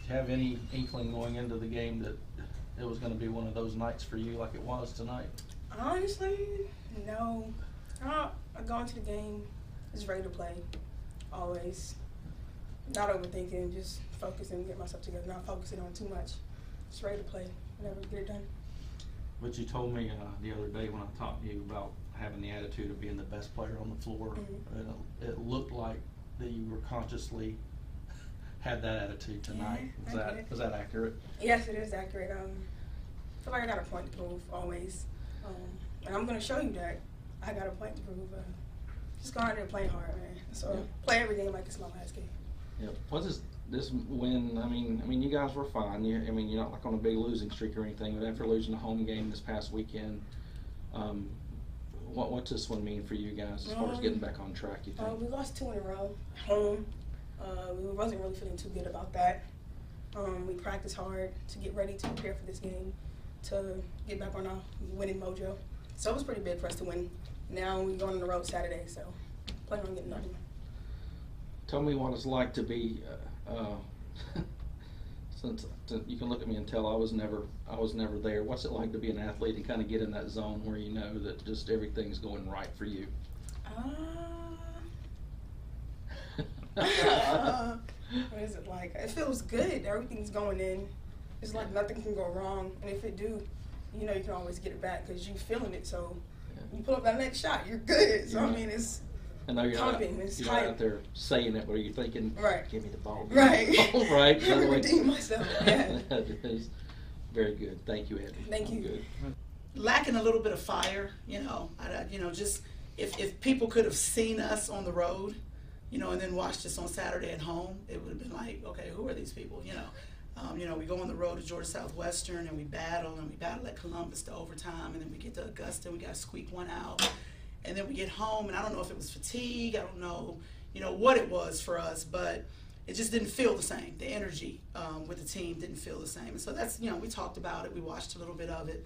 you have any inkling going into the game that it was going to be one of those nights for you like it was tonight? Honestly, no. I go into the game just ready to play, always. Not overthinking, just focusing, get myself together, not focusing on too much. Just ready to play, whenever get it done. But you told me the other day when I talked to you about having the attitude of being the best player on the floor. Mm-hmm. It looked like that you were consciously had that attitude tonight. Yeah, Was that accurate? Yes, it is accurate. I feel like I got a point to prove always, and I'm going to show you that I got a point to prove. Just go out there and play hard, man. So play every game like it's my last game. Yeah. What is this win? I mean, you guys were fine. You're not like on a big losing streak or anything. But after losing a home game this past weekend, what's this one mean for you guys as far as getting back on track? You think? We lost 2 in a row at home. We wasn't really feeling too good about that. We practiced hard to get ready to prepare for this game, to get back on our winning mojo. So it was pretty big for us to win. Now we're going on the road Saturday, so plan on getting nothing. Tell me what it's like to be, since you can look at me and tell I was never there. What's it like to be an athlete and kind of get in that zone where you know that just everything's going right for you? What is it like? It feels good. Everything's going in. It's like nothing can go wrong. And if it do, you know you can always get it back because you're feeling it. So you pull up that next shot, you're good. So, I mean, it's pumping. It's you're tight. Not out there saying it, but you're thinking, right. Give me the ball. Right. Right. Redeem myself. Yeah. That is very good. Thank you, Eddie. Thank you. Good. Lacking a little bit of fire, just if people could have seen us on the road, and then watched us on Saturday at home, it would have been like, okay, who are these people? We go on the road to Georgia Southwestern and we battle at Columbus to overtime, and then we get to Augusta and we got to squeak one out, and then we get home, and I don't know if it was fatigue, I don't know, what it was for us, but it just didn't feel the same. The energy with the team didn't feel the same, and so that's, we talked about it, we watched a little bit of it.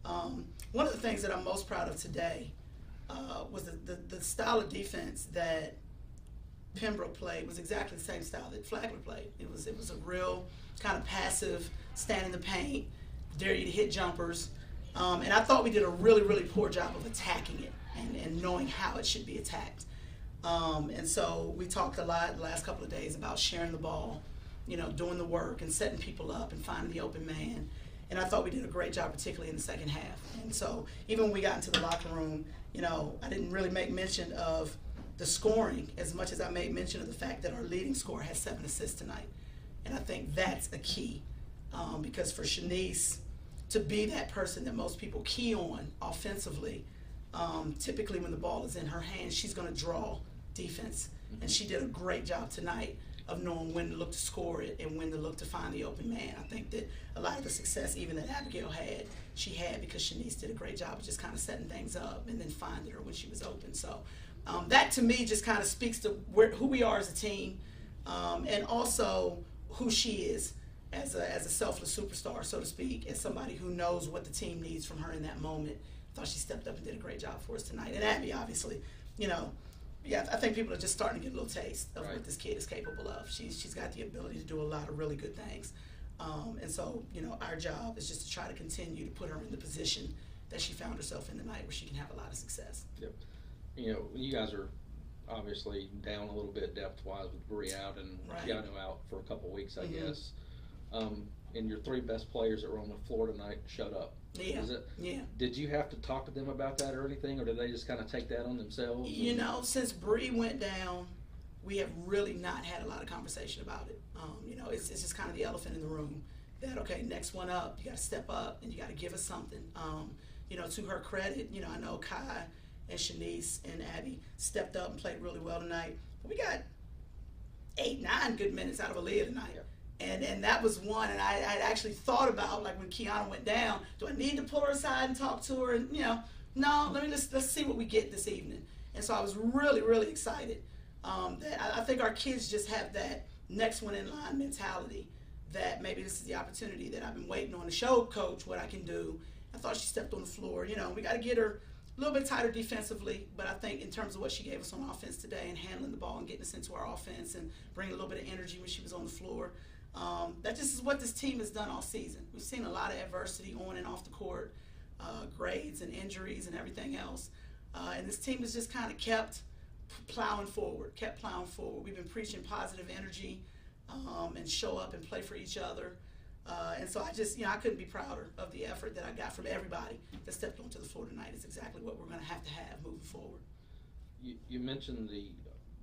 One of the things that I'm most proud of today was the style of defense that Pembroke played was exactly the same style that Flagler played. It was a real kind of passive, stand in the paint, dare you to hit jumpers, and I thought we did a really, really poor job of attacking it and knowing how it should be attacked. And so we talked a lot the last couple of days about sharing the ball, doing the work and setting people up and finding the open man. And I thought we did a great job, particularly in the second half. And so even when we got into the locker room, I didn't really make mention of the scoring as much as I made mention of the fact that our leading scorer has 7 assists tonight. And I think that's a key because for Shanice to be that person that most people key on offensively, typically when the ball is in her hands, she's going to draw defense. And she did a great job tonight of knowing when to look to score it and when to look to find the open man. I think that a lot of the success even that Abigail had, she had because Shanice did a great job of just kind of setting things up and then finding her when she was open. So that to me just kind of speaks to who we are as a team, and also who she is as a selfless superstar, so to speak, as somebody who knows what the team needs from her in that moment. I thought she stepped up and did a great job for us tonight. And Abby, obviously, I think people are just starting to get a little taste of what this kid is capable of. She's got the ability to do a lot of really good things. And so, our job is just to try to continue to put her in the position that she found herself in tonight where she can have a lot of success. Yep. You guys are obviously down a little bit depth-wise with Bree out and Keanu out for a couple weeks, I guess. And your 3 best players that were on the floor tonight showed up. Yeah. Yeah. Did you have to talk to them about that or anything, or did they just kind of take that on themselves? Since Bree went down, we have really not had a lot of conversation about it. It's just kind of the elephant in the room that, okay, next one up, you got to step up and you got to give us something. To her credit, I know Kai and Shanice and Abby stepped up and played really well tonight. But we got 8, 9 good minutes out of Aaliyah tonight. Yeah. And that was one, and I actually thought about, like, when Kiana went down, do I need to pull her aside and talk to her? And, no, let's see what we get this evening. And so I was really, really excited. That I think our kids just have that next one in line mentality that maybe this is the opportunity that I've been waiting on to show Coach what I can do. I thought she stepped on the floor. We got to get her a little bit tighter defensively, but I think in terms of what she gave us on offense today and handling the ball and getting us into our offense and bringing a little bit of energy when she was on the floor, That just is what this team has done all season. We've seen a lot of adversity on and off the court, grades and injuries and everything else. And this team has just kind of kept plowing forward. We've been preaching positive energy and show up and play for each other. And so I just, I couldn't be prouder of the effort that I got from everybody that stepped onto the floor tonight. It's exactly what we're going to have moving forward. You mentioned the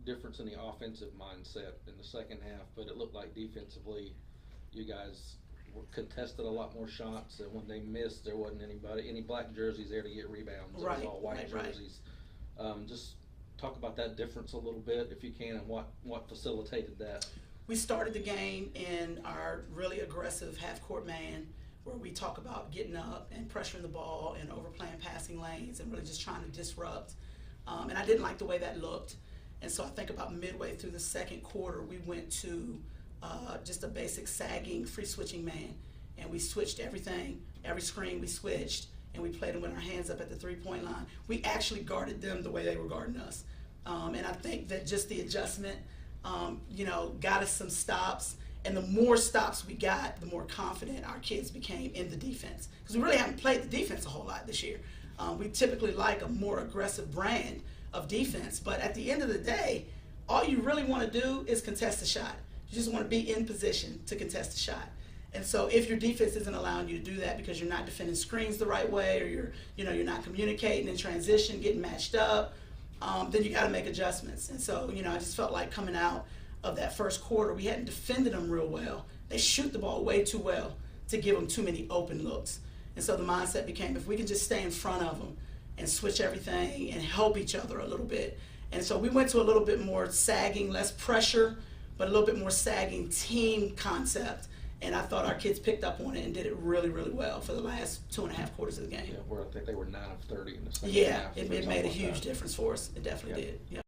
difference in the offensive mindset in the second half, but it looked like defensively you guys contested a lot more shots, and when they missed, there wasn't any black jerseys there to get rebounds. It was all white jerseys. Just talk about that difference a little bit, if you can, and what facilitated that. We started the game in our really aggressive half-court man, where we talk about getting up and pressuring the ball and overplaying passing lanes and really just trying to disrupt. And I didn't like the way that looked. And so I think about midway through the second quarter, we went to just a basic sagging, free switching man. And we switched everything, every screen we switched, and we played them with our hands up at the three-point line. We actually guarded them the way they were guarding us. And I think that just the adjustment, got us some stops. And the more stops we got, the more confident our kids became in the defense. Because we really haven't played the defense a whole lot this year. We typically like a more aggressive brand of defense, but at the end of the day, all you really want to do is contest the shot. You just want to be in position to contest the shot. And so if your defense isn't allowing you to do that because you're not defending screens the right way, or you're not communicating in transition, getting matched up, then you got to make adjustments. And so, I just felt like coming out of that first quarter, we hadn't defended them real well. They shoot the ball way too well to give them too many open looks. And so the mindset became, if we can just stay in front of them and switch everything and help each other a little bit. And so we went to a little bit more sagging, less pressure, but a little bit more sagging team concept. And I thought our kids picked up on it and did it really, really well for the last 2.5 quarters of the game. Yeah, where I think they were 9 of 30 in the second half. Yeah, it made a huge difference for us. It definitely did. Yeah.